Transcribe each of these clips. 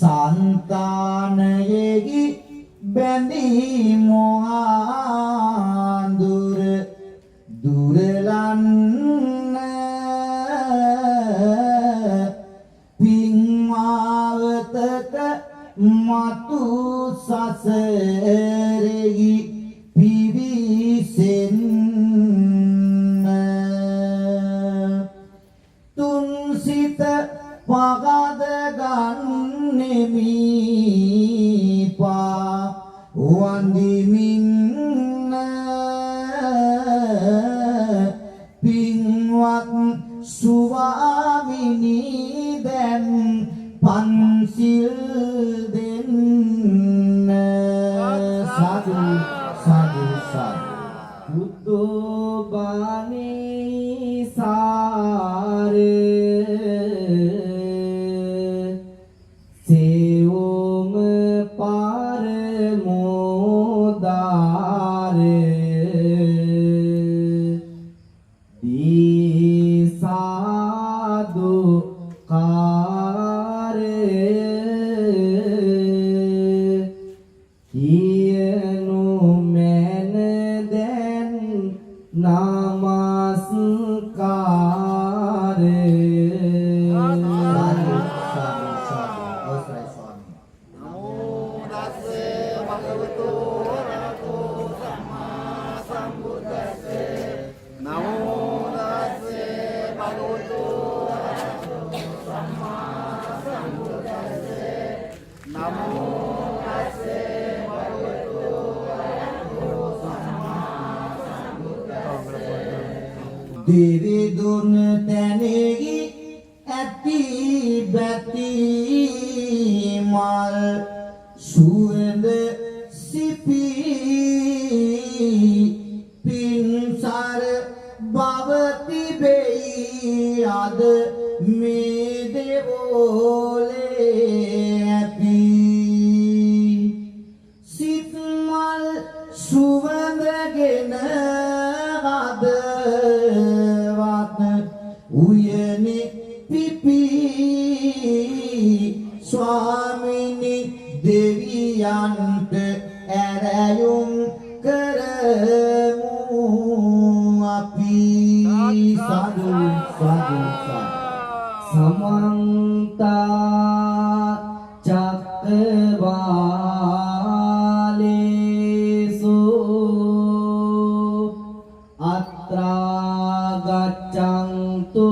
Santanayegi bendi mohandur durelanna pingmavataka matu sasaregi pivisenna tunsita pagadaganemi pa wandiminna pingwat suwamini den pansil denna sadu sadu sadu Buddho bani sare seom paramodare di sadu kare kiyanu men den namaskare sadu sadu sadu Ausrai Swami Namo tassa bhagavato arahato samma sambuddhassa. Namo tassa bhagavato arahato samma sambuddhassa. Namo tassa bhagavato arahato samma sambuddhassa. Devi dun tanegi ati bati mal suende sipi pinsar bhavati bei ad me devole api sitmal suvandagena advat uyane pipi swamini deviyante erayum karamu api sadu sadu sadu samanta cakkavalesu atra gaccantu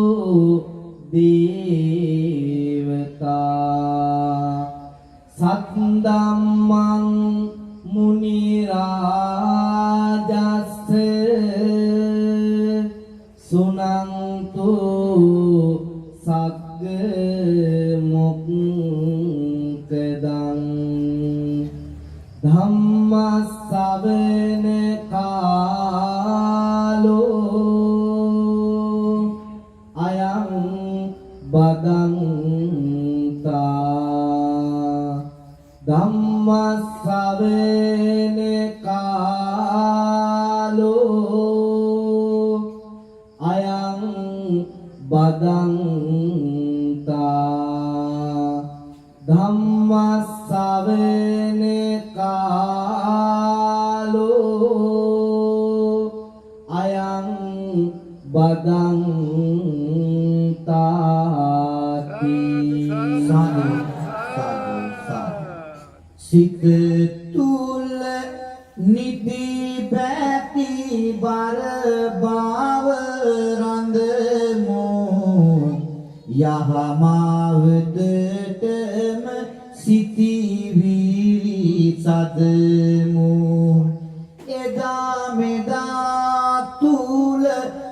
devata saddhammang munirajassa sunantu sagga mokkadang dhammasavana kalo ayang badanta dhammasavana kalo ayang badanta dhammasavana kalo ayang badantati sadu sadu sadu siketul niti bati bar bavarandemo yahamavdetem siti viri sademo eda meda tul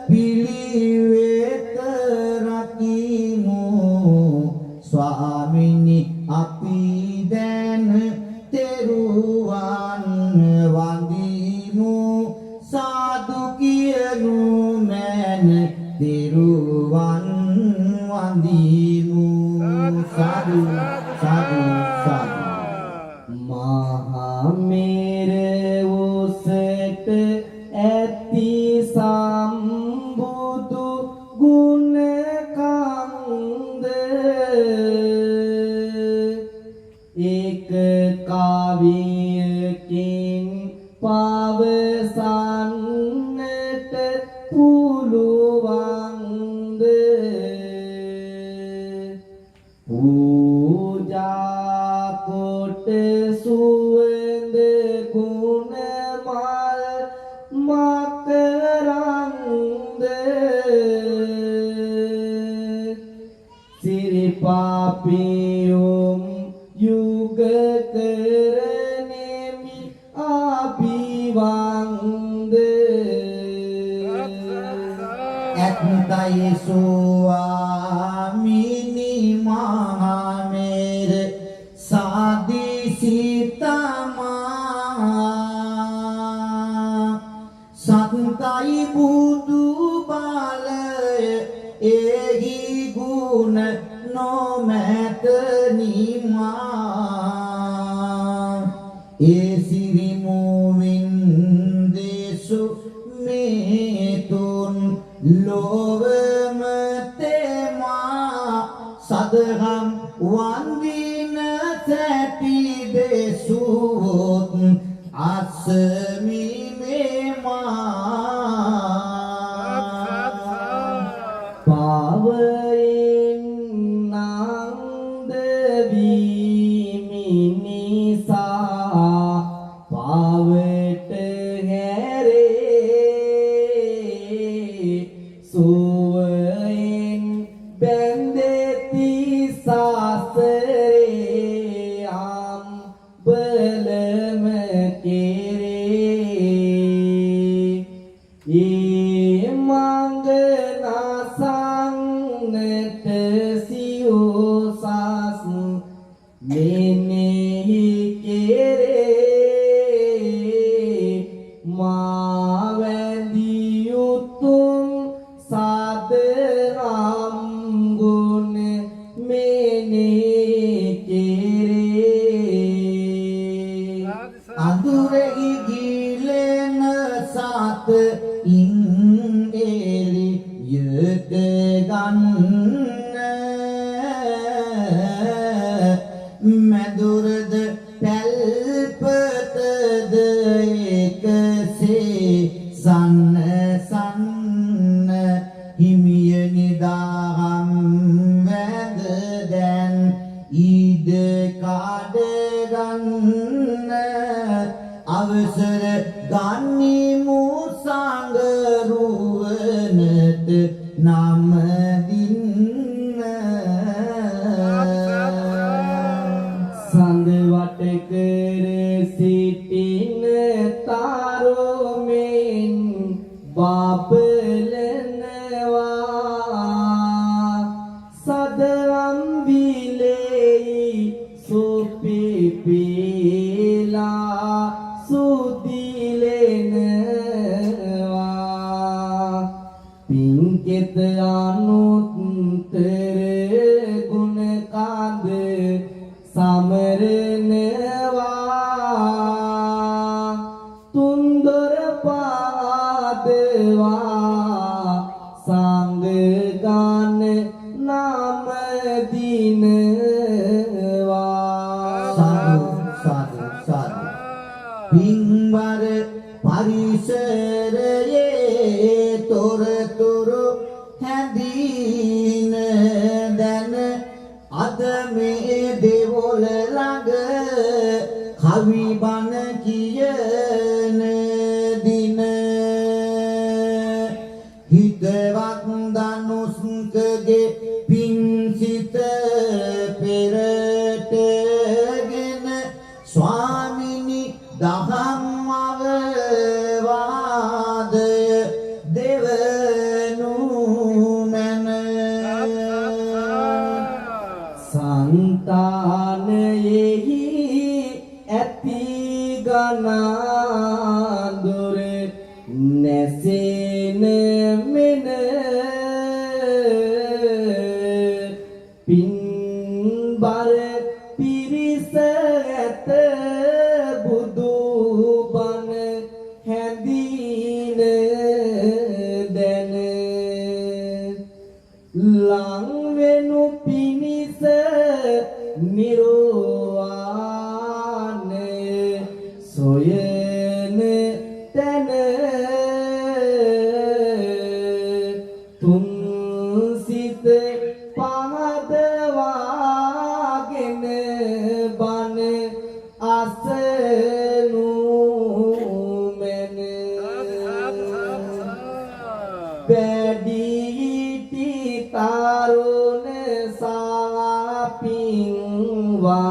pilivet rakimu swamini api den teruwan wandimu sadu kiyanu men teruwan wandimu sadu sadu sadu mahamere uset eti sambudu gune kande ඒක කාවියකින් පවසන්නට පුළුවන්ද පූජා කොට සුවඳ ගුණ මල් මකරන්ද සිරිපාපියොම් යුග කරනෙමි අභිවන්ද ඇත්තයි ස්වාමීනි මහමෙර සාදිසිතමා සත්‍යයි බුදු බලය එහි ගුණ නොමැත නිමා ඒ සිරි මුවින් දේසු මේතුන් ලෝවම තෙමා සදහම් වන්දින සැටි දෙසුවොත් අසමි පාවයෙන් නන්ද විමිනිසා පාවට හැරේ සුවයෙන් බැන්දෙති සසරේ අම්බලම කෙරේ මංගනසන්නට සියෝසස් මෙනෙහි කෙරේ මා වැඳි උතුම් සදරම් ගුණ මෙනෙහි කෙරේ අඳුරෙහි ගිලෙන සත ඉන් එළියට ගන්න මැදුරද පැල්පතද එකසේ සන්න සන්න හිමිය නිදාම් වැද දැන් ඊද කාඩ ගන්න අවසර ගන්නිමු සංගරුවනට නම දින්න සඳ වට කර සිටින තරොමෙන් බබලනවා සදරම් විලෙයි සුපිපිලා සුදිලෙනවා පින්කෙත අනුත්තර ගුණ කාන්ද සමරනවා තුන්දොර පාදවා සංඝ ගාන නාම දිනවා සාදු සාදු සාදු පින්වර පරිසරයේ තොරතුරු හැඳින දැන අද මේ දෙවොල ළඟ කවි බණ කියන දින හිතවත් දනුස්කගේ පින්සිත පෙරටගෙන ස්වාමිනි දහම් අවවාදය දෙවනු මැන සංතානයෙහි ඇති ගනාඳුර නැසෙන මෙන පින්බර පිරිස ඇත බුදු බණ හැඳින දැන ලං වෙනු පිණිස නිරෝවා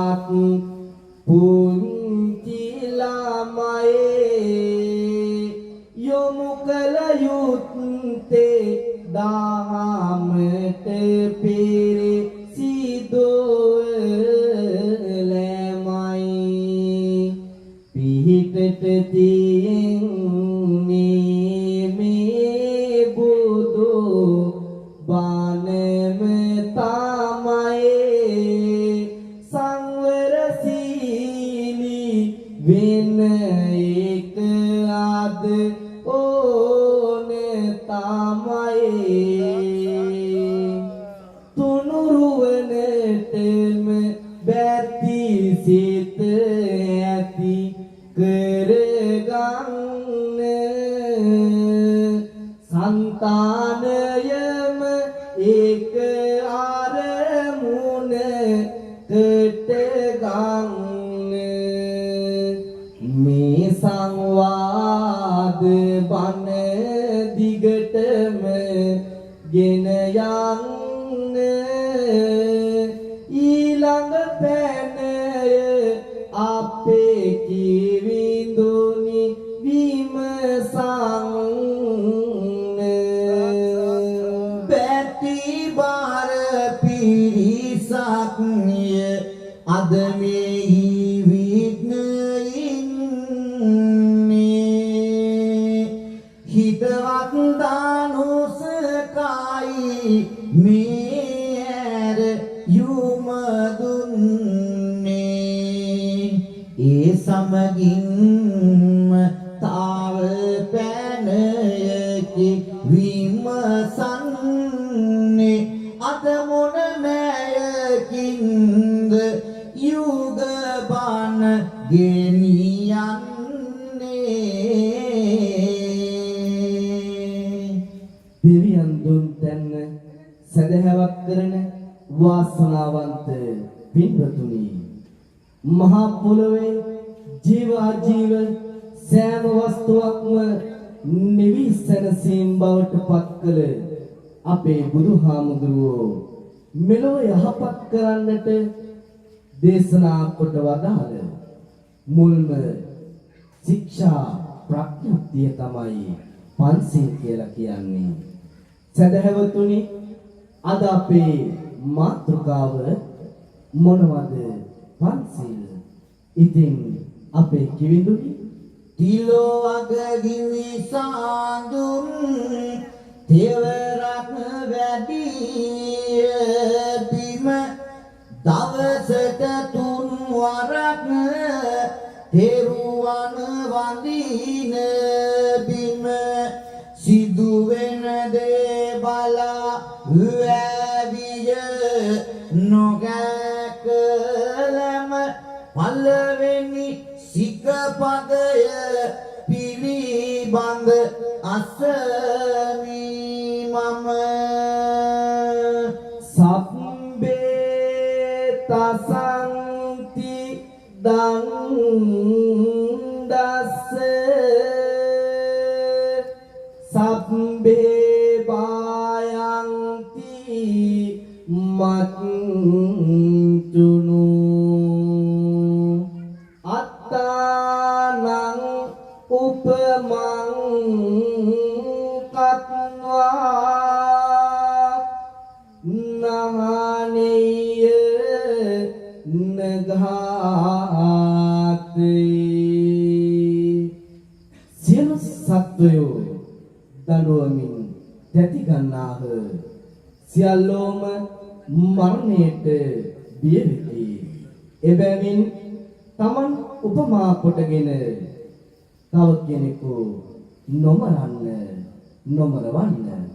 මත් පුංචි ළමයේ යොමු කළ යුත්තේ දාමට පිරිසිදුවලමයි පිහිටට තියෙන්නේ මේ බුදු බණම තමයි සංවරශීලී වෙන එක අද ඕන තමයි තුනුරුවනටම බැති සිත ඇති කරගන්න සංතානයම එක අරමුණකට ගන්න මේ සංවාද බණ දිගටම ගෙන යන්න ඊළඟ පැනය අපේ කිවිඳුනි විමසන්න පැටි බාර පිරිසක් අද මේ ඉන්නේ හිතවත් දානුසකයි මේ ඇර යුම දුන්නේ ඒ සමගින්ම තාව පැනයකි විමසන්නේ අද මොන මෑයකින්ද යුග බණ ගෙනියන්නේ දෙවියන් දුන් තැන්න සදහැවක් කරන වාසනාවන්ත පින්වතුනි මහා පොළොවේ ජීව අජීව සෑම වස්තුවක්ම නිවි සැනසීම් බවට පත් කළ අපේ බුදුහාමුදුරුවෝ මෙලොව යහපත් කරන්නට දේශනා කොට වදාළ මුල්ම ශික්ෂා ප්‍රඥප්තිය තමයි පන්සිල් කියලා කියන්නේ. සදහැවතුනි අද අපේ මාතෘකාව මොනවද? පන්සිල්. ඉතින් අපේ කිවිඳුනි තිලෝ අගගිමි සාඳුන් තෙවරක් වැඩිය බිම දවසට 3 වරක් තෙරුවන් වඳින බිම සිදුවෙන දේ බලා වැවිය නොගැකලම පළවෙනි සිකපදය පිළිබඳ අසමි මම සබ්බේ තසන්ති දන් දස්ස සබ්බේ බායන්ති මත්තුනු අත්තානං උපමං කත්වා නහනෙය නගාතේ සියලු සත්වයෝ දඬුවමින් තැති ගන්නාහ සියල්ලෝම මරණයට බිය වෙති එබැවින් තමන් උපමා කොටගෙන තව කෙනෙකු නොමරන්න නොමරවන්න.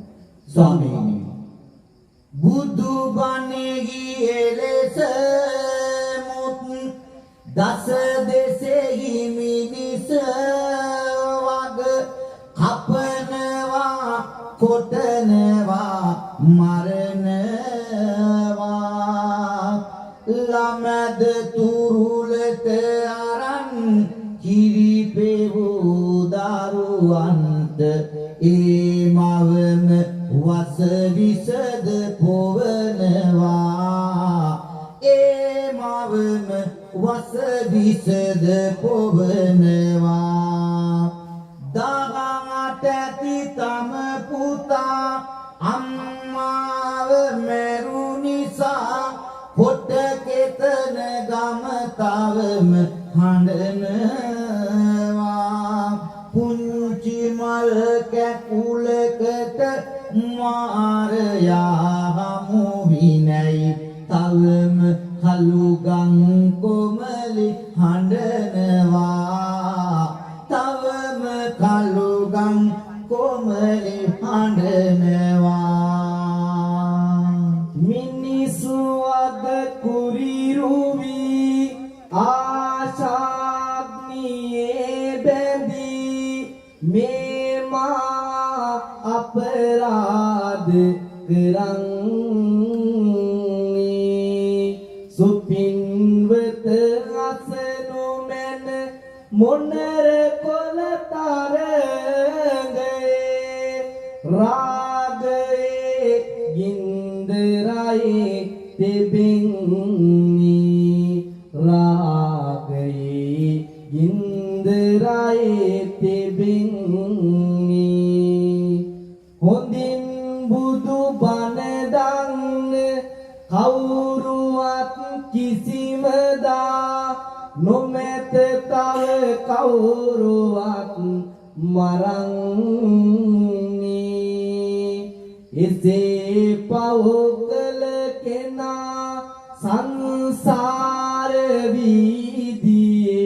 ස්වාමීනි බුදු බණෙහි එලෙස මුත් දස දෙසෙහි මිනිස වග කපනවා කොටනවා මරනවා ළමද තුරුලට අරන් කිරිපෙවූ දරුවන්ට ඒ මවම වස විසද පොවනවා ඒ මවම වස විසද පොවනවා දහමට ඇති තම පුතා අම්මාව මැරු නිසා පොට කෙතන ගම තවම හඬනවා පුංචි මල් කැකුලකට මාරයා හමු විනයි තවම කළුගම් කොමලි හඬනවා තවම කළුගම් කොමලි හඬනවා මිනිසු අද කුරිරුවි ආශාග්නියේ බැඳී මේමා අපරාධ කරන්නේ සුපින්වත අසනු මැන මොනර කොළ තරංගයේ රාගයේ ගින්දරයේ තෙබෙන්නේ රාගයේ ගින්දරයේ තෙබෙන්නේ හොඳින් බුදු බණ දන්න කවුරුවත් කිසිමදා නොමැත තව කවුරුවත් මරන්නේ එසේ පව් කළ කෙනා සංසාර වීදියේ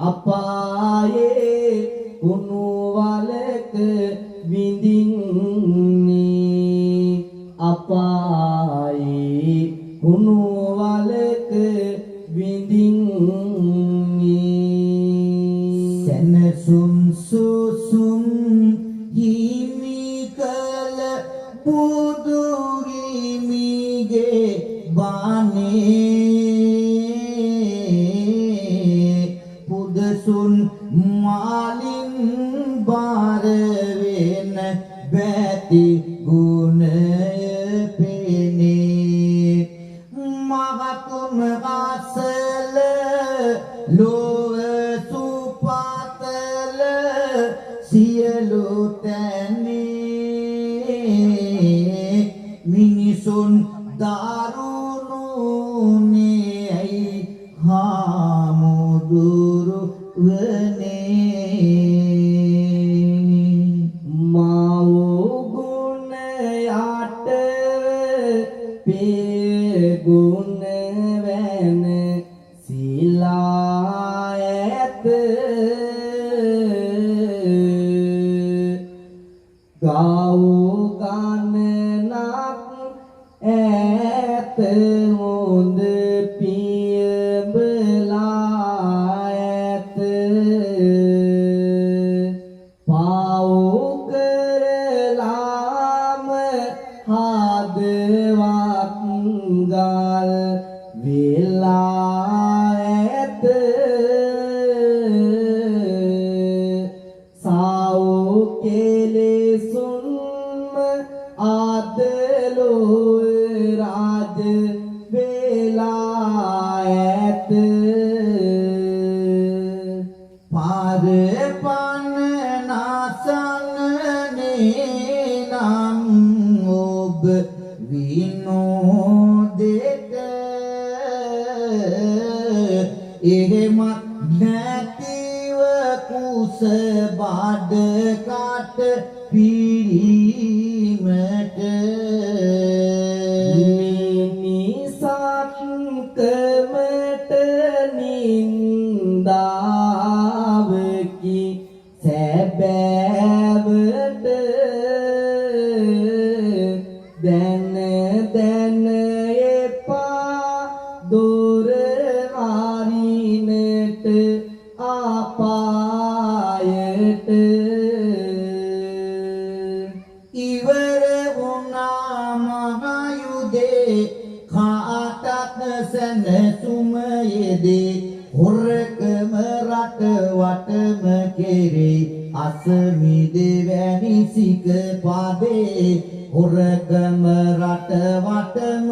අපායේ කුණු වලක විඳින්නේ අපායේ කුණු වලක විඳින්නේ සැනසුම් සුසුම් හිමි කල බුදු හිමිගේ බානේ පුදසුන් මාලින් බාර වෙන බැති ගුණය පෙනේ මහතුන් අසල ලෝව සුපතල සියලු තැනේ මිනිසුන් දරුණුනේ ඇයි හාමුදුරු වනේ මාවෝ ගුණ යට පෙගුණ වැන සිලා ඇත ගාව ගණනක් ඇත හොඳ පියඹලා ඇත පාව් කරලාම හදවත් ගල් වෙලා ඇත සාව් කෙලෙසුන්ම ආදලෝ රාජ වෙලා ඇත පාර පන නාසන්නේ නම් ඔබ විනෝදෙට එහෙමත් නැතිව කුස බඩ කට පිරීමට මිනිසත්කමට නින්දාවකි සැබෑවට දැන දැන එපා දොර හරිනට අපායට ඉවර වුණා මහයුදේ කාටත් සැනසුම යෙදේ හොරකම රට වටම කෙරේ අසමිද වැනි සික පදේ හොරකම රට වටම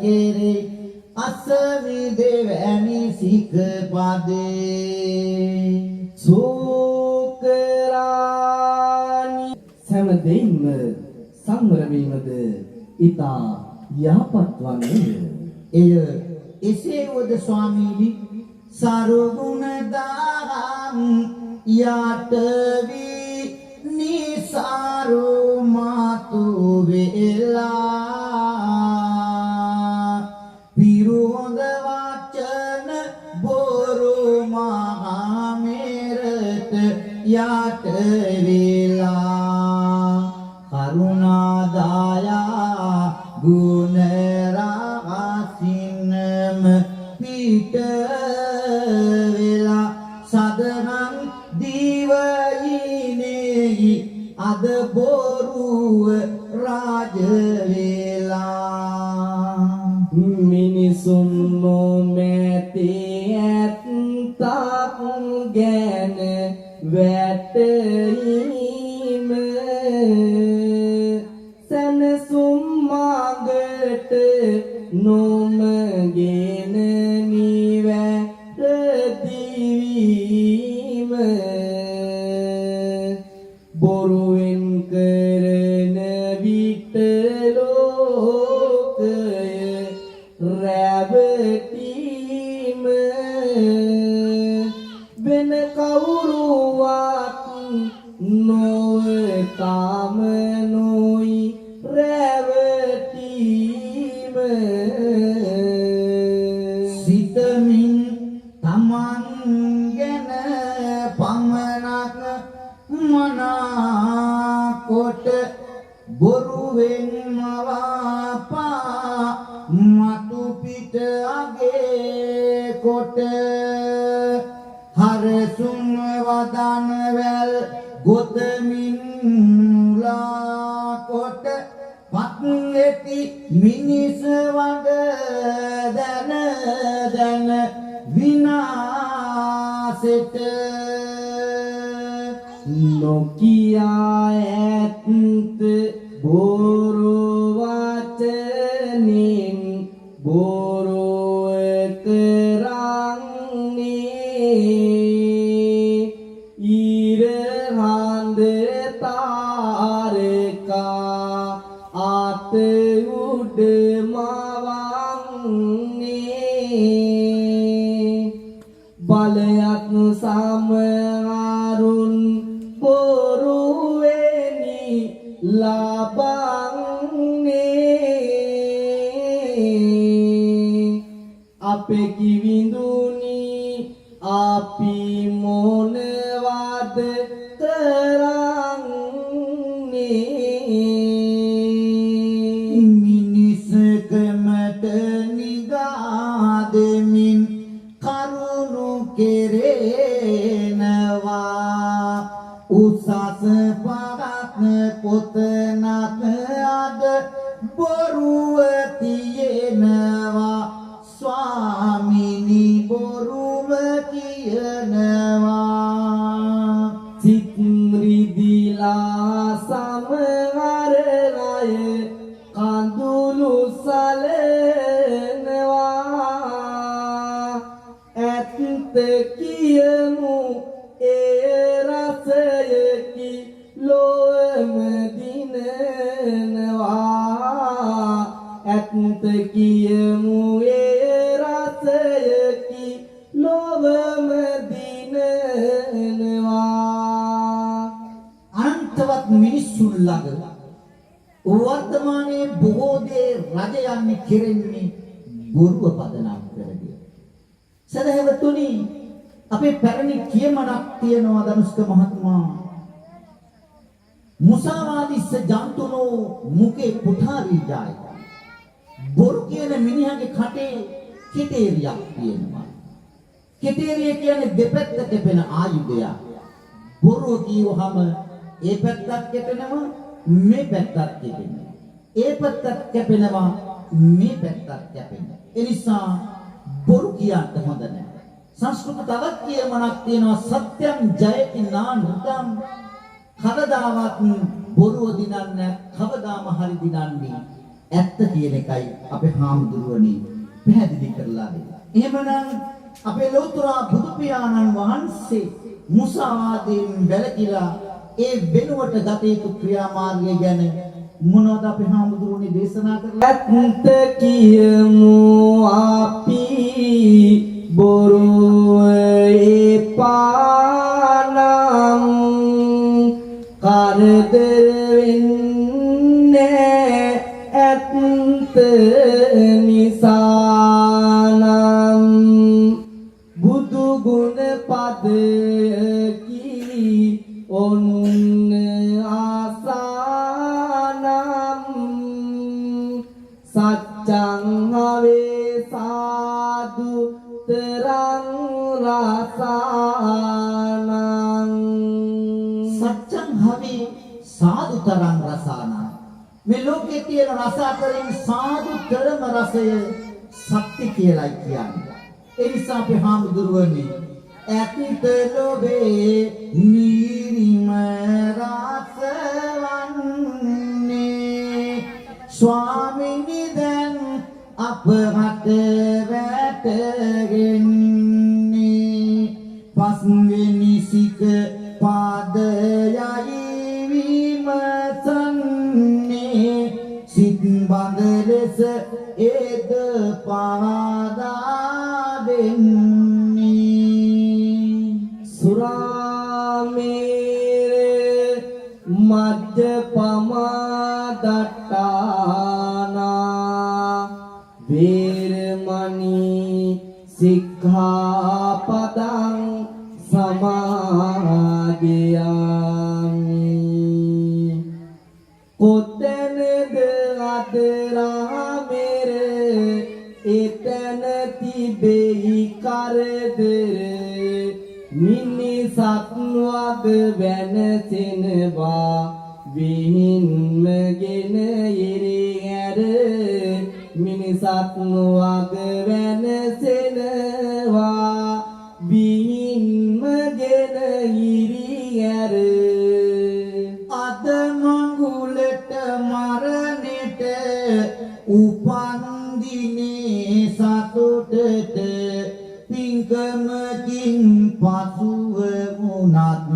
කෙරේ අසමි දෙවැනි සිකපදේ සූකරානි සෑම දෙයින්ම සංවර වීමද ඊතා යහපත් වන්නේ. එය එසේ වද ස්වාමීනි සරුගුණ දාරං යට වී නිසාරු මාතු වේලා පිරුහොඳ වචන බොරු මහා මෙරට යට වේලා කරුණා දයා ගුණ රාසිනම පිට වෙලා සදහන් දිවයිනෙහි අද බොරුව රාජ වේලා මිනිසුන් නොමැති ඇත්තක් ගැන වැටීම සනසුම් මාගට නොමගෙන නිවැරදිවීම බොරුවෙන් කරන විට ලෝකය රැවටීම වෙන කවුරුවත් නොවතාම නොයි රැවටීම සිතමින් තමන් ගැන පමණක් මනාකොට බොරුවෙන් මවාපා මතු පිට අගේ කොට හරසුන් වදන වැල් ගොතමින් මුලා කොට පත් ඇති මිනිස් වග දන දන විනාසෙට නොකියා ඇත්ත බොරු වචනින් බොරුව කරන්නේ ඉරහඳ තාරකා අත උඩ මවන්නේ බලයක් සමහරුන් බොරුවෙනි ලබන්නේ අපේ කිවිඳුනි අපි මොනවද කරන්නේ මිනිසකමට නිගා දෙමින් කරුණු කෙරෙනවා උසස් පරත් පොත නත අද බොරුව තියෙනවා ස්වාමිනී බොරුව කියනවා සිත් රිදිලා සමහර අය කඳුළු සලනවා ඇත්ත කියමු ඒ රසයකි ලොවම දිනනවා ඇත්ත කියමු ඒ රසයකි ලොවම දිනනවා අනන්තවත් මිනිස්සුන් ළඟ වර්තමානයේ බොහෝ දේ රජ යන්නේ කෙරෙන්නේ බොරුව පදනම් කරගෙන. සදහවතුනි අපේ පැරණි කියමනක් තියෙනවා ධනුෂ්ක මහත්මයා. මුසාවාදිස්ස ජන්තුනෝ මුකේ පුඨාරි ජාය. බොරු කියන මිනිහගේ කටේ කෙටේරියක් තියෙනවා. කෙටේරිය කියන්නේ දෙපැත්ත කැපෙන ආයුධයක්. බොරුව කියවහම ඒ පැත්තක් කැපෙනවා මේ පැත්තක් කැපෙනවා. ඒ පැත්තක් කැපෙනවා මේ පැත්තක් කැපෙනවා. ඒ නිසා බොරු කියන්න හොඳ නැහැ. සංස්කෘත තවත් කියමනක් තියෙනවා සත්‍යම් ජයති නානුතම්. කවදාවත් බොරුව දිනන්නේ කවදාම හරි දිනන්නේ ඇත්ත කියන එකයි අපේ හාමුදුරුවනේ පැහැදිලි කරලා දෙනවා. එහෙමනම් අපේ ලෝතර බුදු පියාණන් වහන්සේ මුසාවාදයෙන් වැළකීලා ඒ වෙනුවට ගත යුතු ක්‍රියාමාර්ගය ගැන මොනවද අපි හාමුදුරුවනේ දේශනා කරලා? ඇත්ත කියමු අපි බොරුව එපානම් කරදර වෙන්නේ ඇත්ත නිසානම් බුදු ගුණ පදකි ඔන්න ආසනම් සච්ඡං හවේ සාදු තරං රසානං සත්‍යං හවි සාදු තරං රසානං. මේ ලෝකයේ තියෙන රස අතරින් සාදු තරම රසය සත්‍ය කියලායි කියන්නේ. ඒ නිසා අපි හාමුදුරුවනේ ඇතිත ලෝභේ නිරිම රසවන්නේ ස්වාමීනි දැන් අපහට වැටෙන්නේ පස්වෙනි සික පාදයයි විමසන්නේ සිත් බඳ ලෙස ඒද පාදා දෙන්නේ සුරාමේර මජ්ජපමා දට්ටානා වේරමණී සික්ඛාපදං සමාදියාමි කොතැනද අදරාමෙර එතැන තිබෙයි කරදර මිනිසත් වග වෙනසෙනවා විහින්මගෙන ඉරි ඇර මිනිසත් වග වෙනසෙනවා විහින්මගෙන ඉරි ඇර අද මඟුලට මරණෙට උපන් දිනේ සතුටට පින්කමකින් පසුව වුණත්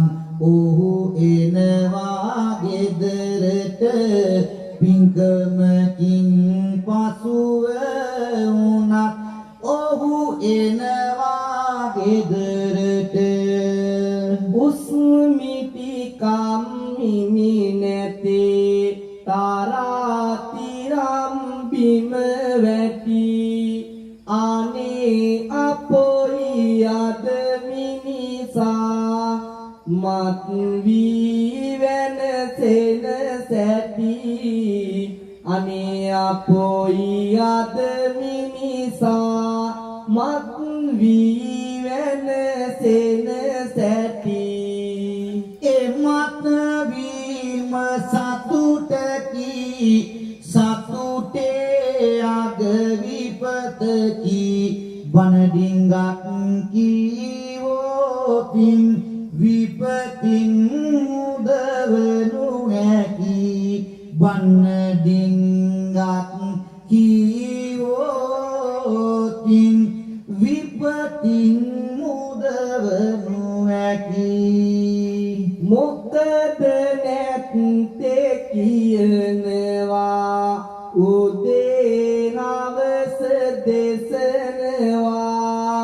ඔහු එනවා ගෙදරට පින්කමකින් පසුව වුණත් ඔහු එනවා ගෙදරට උස්මිටි කම්මිමි නැතේ තරාතිරම් බිම වැටි අනේ අපොයි අද මිනිසා මත් වී වෙනසෙන සැටි අනේ අපොයි අද මිනිසා මත් වී වෙනසෙන සැටි එමත් වීම සතුටකි සතුටේ අග විපතකි බණඩිංගක් කීවෝතින් විපතින් උදවනු හැකි බණඩිංගක් කීවෝතින් විපතින් උදවනු හැකි මොකද නැත්තේ කියනවා උදේ හවස දෙසනවා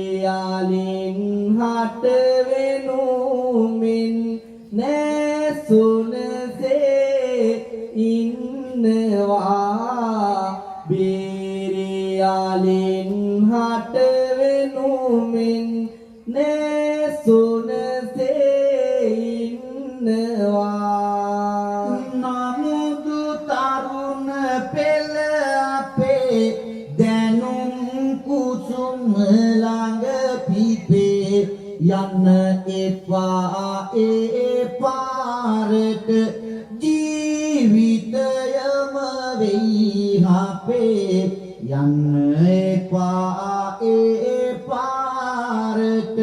බේරියාලින් හට වෙනුමින් නැසුනසේ ඉන්නවා බේරියාලින් හට වෙනුමින් නැසුනසේ ඉන්නවා නමුදු තරුණ පෙළ අපේ දැනුම් කුසුම ළඟ පිපේ යන්න එපා ඒ පාරට ජීවිතයම වෙයි අපේ යන්න එපා ඒ පාරට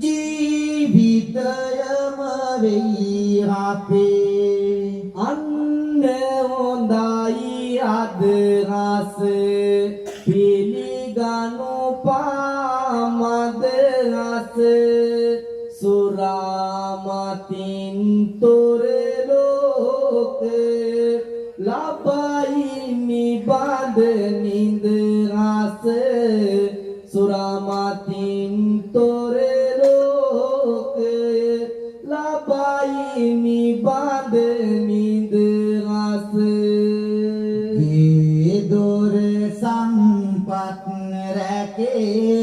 ජීවිතයම වෙයි අපේ අන්න හොඳයි අද රස පිළිගනු පාමද අස සුරාමතින් තොර ලෝක ලබයි නිබඳ නිඳ රස සුරාමතින් තොර ලෝක ලබයි නිබඳ නිඳ රස ගේ දොර සම්පත් රැකේ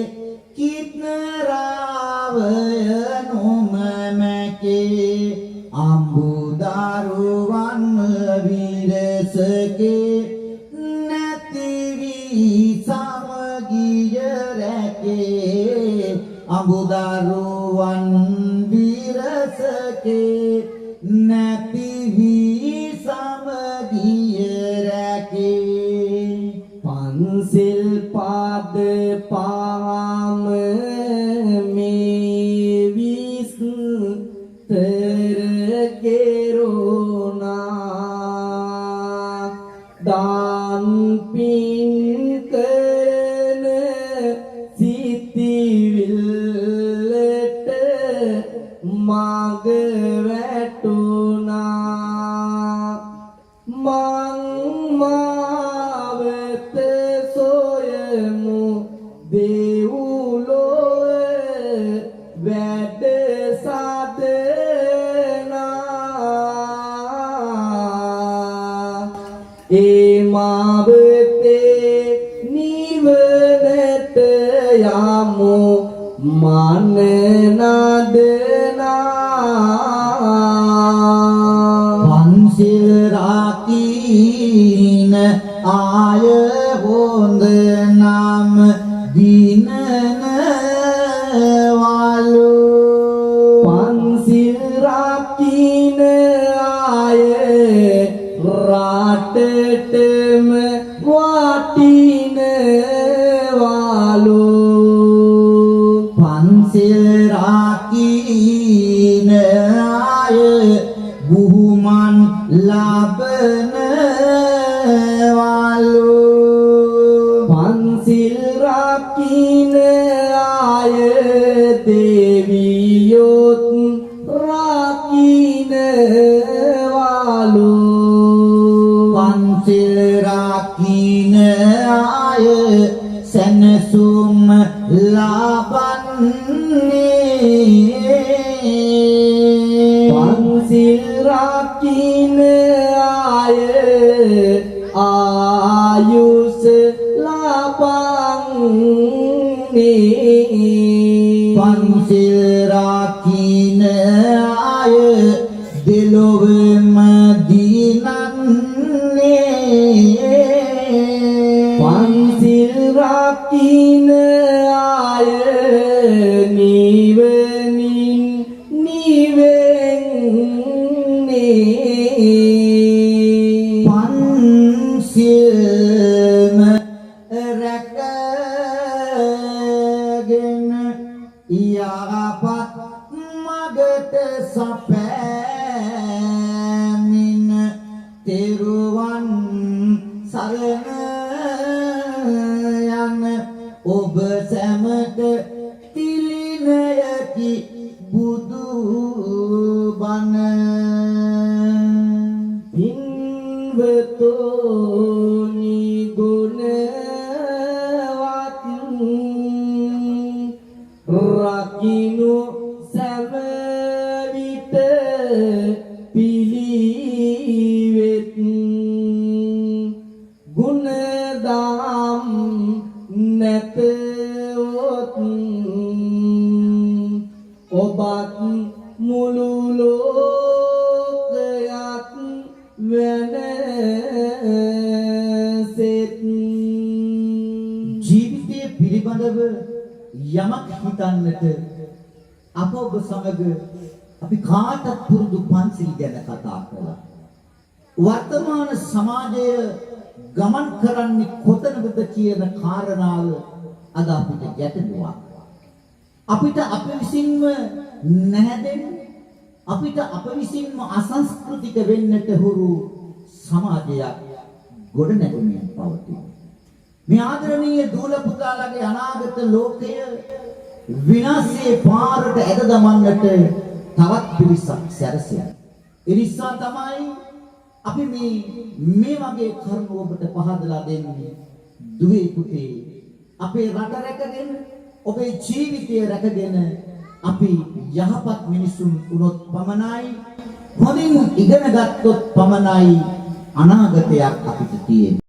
කිත්නරාවය නොමමැකේ අඹුදරුවන් විරසකේ නැති වී සමගිය රැකේ අඹුදරුවන් විරසකේ නැති වී සමගිය රැකේ පන්සිල් පාද පාම මේ විස්තර කෙරුණා දාන් පින් කරන සිතිවිල්ලට මග වැටුණා මං මාවත සොයමු දෙව්ලොව වැඩ සදනා ඒ මාවතේ නිවනට යමු මන නදනා පන්සිල් රකින ආය හොඳ නම් දිනනවලු පන්සිල් රකින අය රටටම වටිනවලු පන්සිල් රකින ආය බුහුමන් ලබනවලු පන්සිල් රකින අය දෙවියොත් රකිනවලු පන්සිල් රකින අය සැනසුම් ලබන්නේ පන්සිල් රකින අය ආයුෂ ලබන්නේ පන්සිල් රකින අය දෙලොවම දිනන්නේ පන්සිල් රකින අය නිවනින් නිවෙන්නේ පන්සිල්ම රැකගෙන යහපත් මගට සපෑමින තෙරුවන් සරණ යන ඔබ සැමට තිලිනයකි බුදු බණ පින්වතෝනි ගුණවත් රකින්නු සැම විට පිළිවෙත් ගුණදම් නැතොත් ඔබත් මුළු ලෝකයත් වෙනසෙත් ජීවිතය පිළිබඳව යමක් හිතන්නට අප ඔබ සමග අපි කාටත් පුරුදු පන්සිල් ගැන කතා කළා. වර්තමාන සමාජය ගමන් කරන්නේ කොතනද කියන කාරණාව අද අපිට ගැටලුවක්. අපිට අප විසින්ම නැහැදෙන්න, අපිට අප විසින්ම අසංස්කෘතික වෙන්නට හුරු සමාජයක් ගොඩ නැගෙමින් පවතී. මේ ආදරණීය දූල පුතාලගේ අනාගත ලෝකය විනාශයේ පාරට ඇද දමන්නට තවත් පිරිසක් සැරසෙනවා. ඒ නිසා තමයි අපි මේ වගේ කරුණු ඔබට පහදලා දෙන්නේ. දුවේ පුතේ අපේ රට රැකගෙන ඔබේ ජීවිතය රැකගෙන අපි යහපත් මිනිසුන් වුණොත් පමණයි හොඳින් ඉගෙන ගත්තොත් පමණයි අනාගතයක් අපිට තියෙන්නේ.